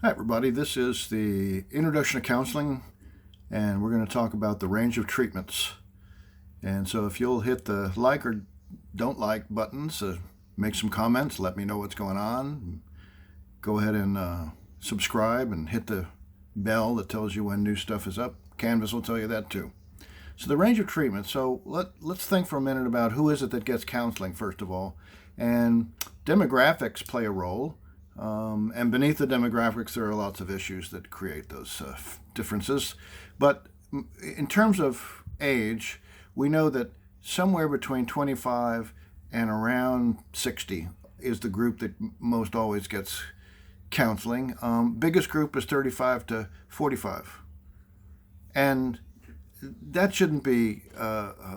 Hi, everybody. This is the Introduction to Counseling, and we're going to talk about the range of treatments. And so, if you'll hit the like or don't like buttons, make some comments, let me know what's going on. Go ahead and subscribe and hit the bell that tells you when new stuff is up. Canvas will tell you that too. So, the range of treatments. So, let's think for a minute about who is it that gets counseling, first of all. And demographics play a role. And beneath the demographics, there are lots of issues that create those differences. But in terms of age, we know that somewhere between 25 and around 60 is the group that most always gets counseling. Biggest group is 35 to 45. And that shouldn't be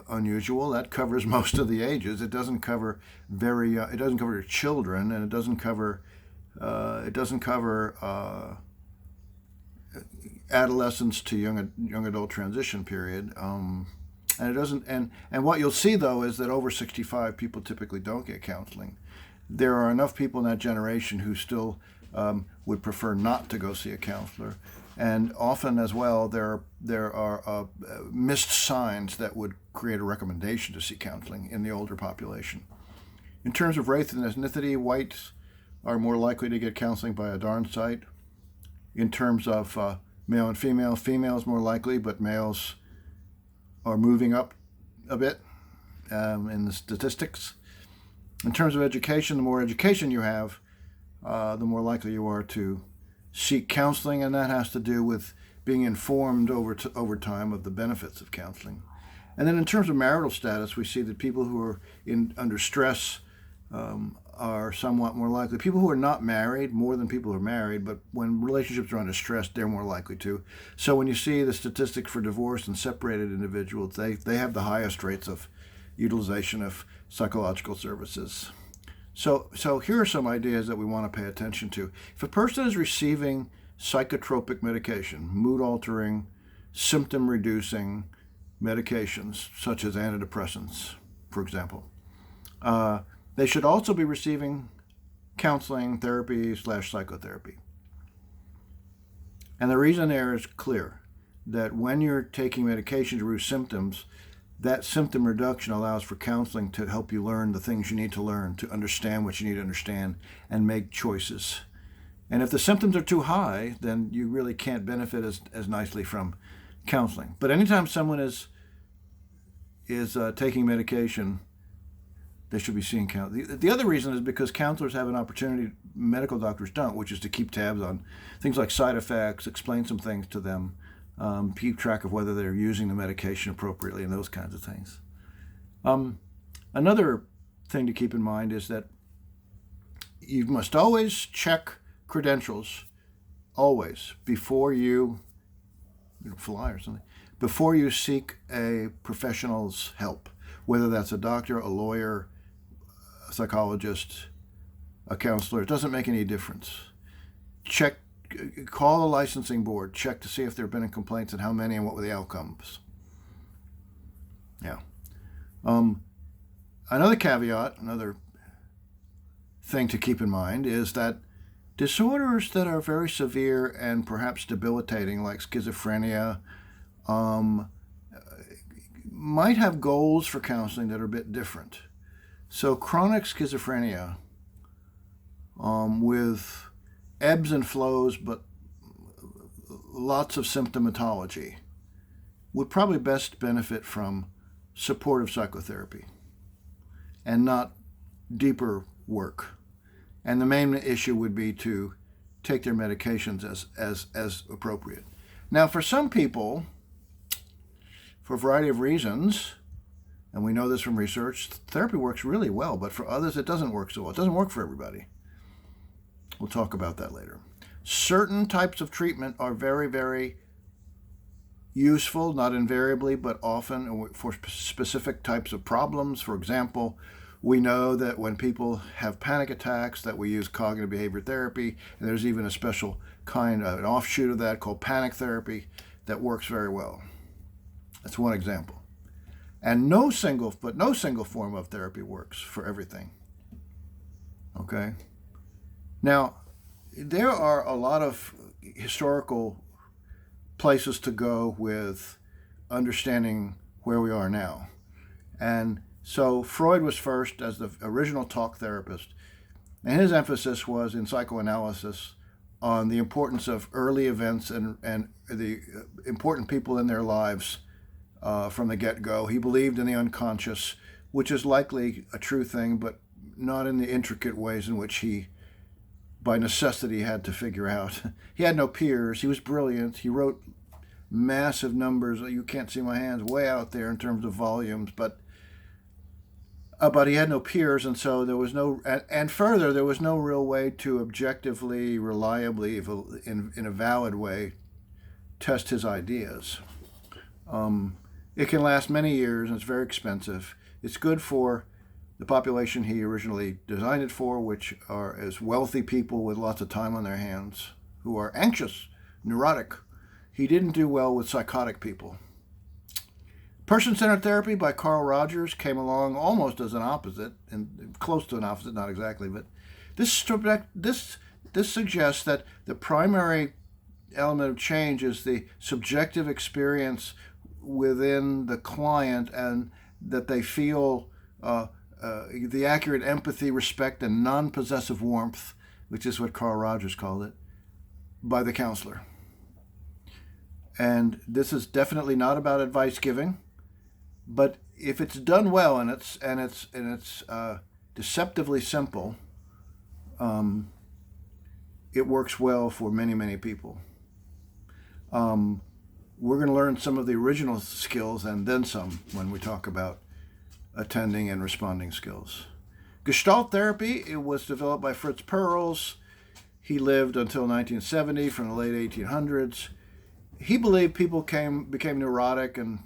unusual. That covers most of the ages. It doesn't cover it doesn't cover children, and it doesn't cover adolescence to young adult transition period, and it doesn't. And what you'll see though is that over 65 people typically don't get counseling. There are enough people in that generation who still would prefer not to go see a counselor, and often as well there are missed signs that would create a recommendation to see counseling in the older population. In terms of race and ethnicity, whites are more likely to get counseling by a darn sight. In terms of male and female, females more likely, but males are moving up a bit in the statistics. In terms of education, the more education you have, the more likely you are to seek counseling, and that has to do with being informed over time of the benefits of counseling. And then in terms of marital status, we see that people who are under stress are somewhat more likely. People who are not married, more than people who are married, but when relationships are under stress, they're more likely to. So when you see the statistics for divorced and separated individuals, they have the highest rates of utilization of psychological services. So here are some ideas that we want to pay attention to. If a person is receiving psychotropic medication, mood-altering, symptom-reducing medications, such as antidepressants, for example, they should also be receiving counseling, therapy/psychotherapy. And the reason there is clear, that when you're taking medication to reduce symptoms, that symptom reduction allows for counseling to help you learn the things you need to learn, to understand what you need to understand, and make choices. And if the symptoms are too high, then you really can't benefit as nicely from counseling. But anytime someone is taking medication, they should be seeing counseling. The other reason is because counselors have an opportunity medical doctors don't, which is to keep tabs on things like side effects, explain some things to them, keep track of whether they're using the medication appropriately, and those kinds of things. Another thing to keep in mind is that you must always check credentials, always, before you fly or something, before you seek a professional's help, whether that's a doctor, a lawyer, a psychologist, a counselor. It doesn't make any difference. Call the licensing board, check to see if there have been any complaints and how many and what were the outcomes. Yeah. Another caveat, another thing to keep in mind is that disorders that are very severe and perhaps debilitating, like schizophrenia, might have goals for counseling that are a bit different. So chronic schizophrenia with ebbs and flows but lots of symptomatology would probably best benefit from supportive psychotherapy and not deeper work. And the main issue would be to take their medications as appropriate. Now, for some people, for a variety of reasons, and we know this from research, therapy works really well, but for others it doesn't work so well. It doesn't work for everybody. We'll talk about that later. Certain types of treatment are very, very useful, not invariably, but often for specific types of problems. For example, we know that when people have panic attacks that we use cognitive behavior therapy, and there's even a special kind of an offshoot of that called panic therapy that works very well. That's one example. And no single form of therapy works for everything. Okay? Now, there are a lot of historical places to go with understanding where we are now. And so Freud was first as the original talk therapist, and his emphasis was in psychoanalysis on the importance of early events and the important people in their lives from the get-go. He believed in the unconscious, which is likely a true thing, but not in the intricate ways in which he, by necessity, had to figure out. He had no peers. He was brilliant. He wrote massive numbers. You can't see my hands, way out there in terms of volumes, but he had no peers, and so there was no, and further, there was no real way to objectively, reliably, in a valid way, test his ideas. It can last many years, and it's very expensive. It's good for the population he originally designed it for, which are as wealthy people with lots of time on their hands, who are anxious, neurotic. He didn't do well with psychotic people. Person-centered therapy by Carl Rogers came along almost as an opposite, and close to an opposite, not exactly, but this suggests that the primary element of change is the subjective experience within the client, and that they feel the accurate empathy, respect, and non-possessive warmth, which is what Carl Rogers called it, by the counselor. And this is definitely not about advice giving, but if it's done well and it's deceptively simple, it works well for many, many people. We're going to learn some of the original skills and then some when we talk about attending and responding skills. Gestalt therapy, it was developed by Fritz Perls. He lived until 1970, from the late 1800s. He believed people became neurotic and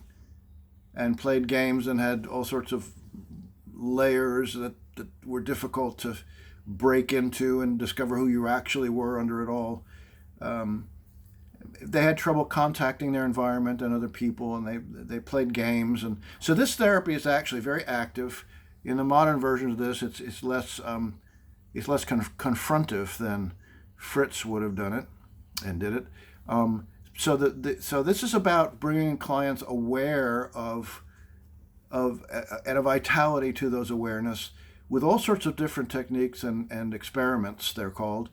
played games and had all sorts of layers that were difficult to break into and discover who you actually were under it all. They had trouble contacting their environment and other people, and they played games. And so this therapy is actually very active. In the modern version of this, it's less confrontive than Fritz would have done it and did it. So this is about bringing clients aware of and a vitality to those awareness with all sorts of different techniques and experiments, they're called.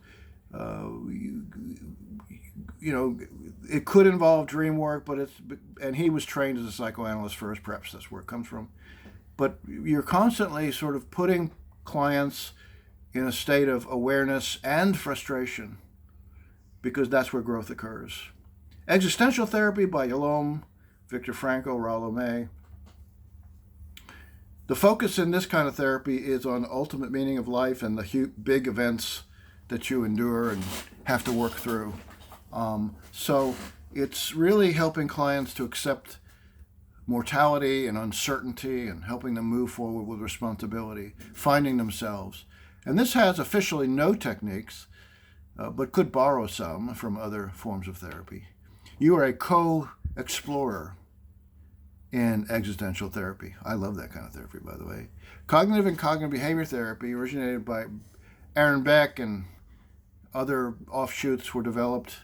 It could involve dream work, and he was trained as a psychoanalyst first, perhaps that's where it comes from. But you're constantly sort of putting clients in a state of awareness and frustration, because that's where growth occurs. Existential therapy by Yalom, Viktor Frankl, Rollo May. The focus in this kind of therapy is on ultimate meaning of life and the big events that you endure and have to work through. So it's really helping clients to accept mortality and uncertainty and helping them move forward with responsibility, finding themselves. And this has officially no techniques, but could borrow some from other forms of therapy. You are a co-explorer in existential therapy. I love that kind of therapy, by the way. Cognitive and cognitive behavior therapy, originated by Aaron Beck, and other offshoots were developed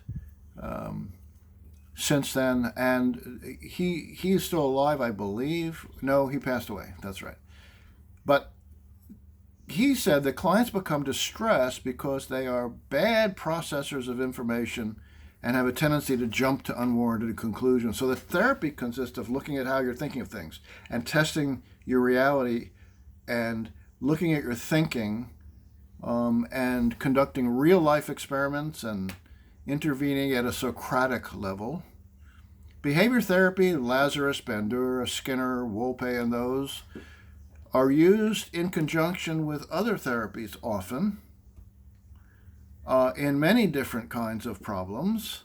since then. And he is still alive, I believe. No, he passed away. That's right. But he said that clients become distressed because they are bad processors of information and have a tendency to jump to unwarranted conclusions. So the therapy consists of looking at how you're thinking of things and testing your reality and looking at your thinking and conducting real life experiments and intervening at a Socratic level. Behavior therapy, Lazarus, Bandura, Skinner, Wolpe, and those are used in conjunction with other therapies often, in many different kinds of problems,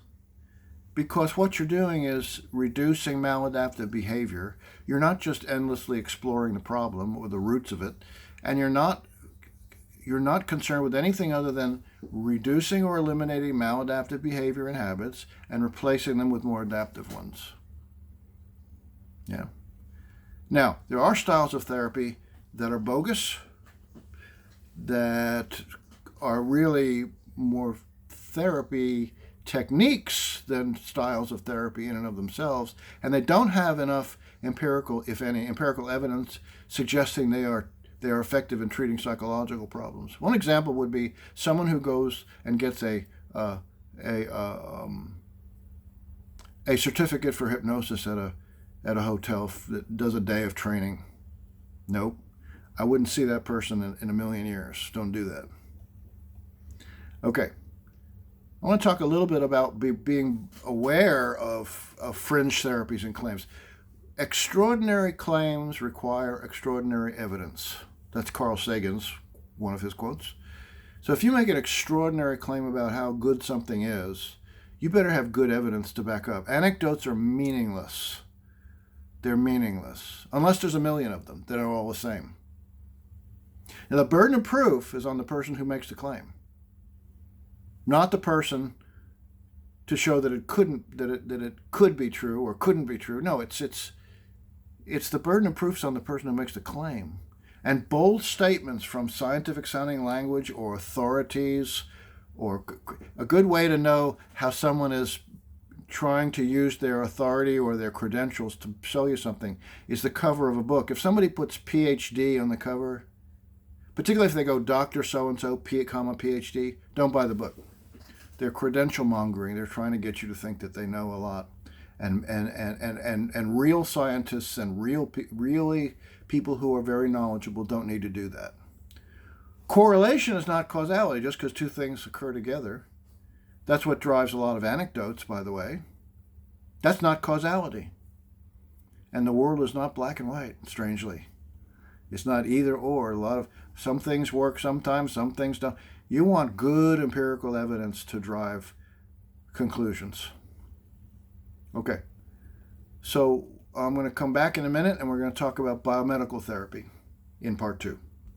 because what you're doing is reducing maladaptive behavior. You're not just endlessly exploring the problem or the roots of it, and you're not concerned with anything other than reducing or eliminating maladaptive behavior and habits and replacing them with more adaptive ones. Yeah. Now, there are styles of therapy that are bogus, that are really more therapy techniques than styles of therapy in and of themselves, and they don't have enough empirical, if any, empirical evidence suggesting they are effective in treating psychological problems. One example would be someone who goes and gets a certificate for hypnosis at a hotel that does a day of training. Nope, I wouldn't see that person in a million years. Don't do that. Okay. I want to talk a little bit about being aware of fringe therapies and claims. Extraordinary claims require extraordinary evidence. That's Carl Sagan's, one of his quotes. So if you make an extraordinary claim about how good something is, you better have good evidence to back up. Anecdotes are meaningless. They're meaningless, unless there's a million of them that are all the same. Now, the burden of proof is on the person who makes the claim, not the person to show that it could be true or couldn't be true. No, it's the burden of proof's on the person who makes the claim. And bold statements from scientific sounding language or authorities, or a good way to know how someone is trying to use their authority or their credentials to sell you something, is the cover of a book. If somebody puts PhD on the cover, particularly if they go Dr. So-and-so, PhD, don't buy the book. They're credential mongering. They're trying to get you to think that they know a lot. And real scientists and really people who are very knowledgeable don't need to do that. Correlation is not causality. Just because two things occur together, that's what drives a lot of anecdotes, by the way. That's not causality. And the world is not black and white, strangely. It's not either or. Some things work sometimes, some things don't. You want good empirical evidence to drive conclusions. Okay. So I'm going to come back in a minute and we're going to talk about biomedical therapy in part 2.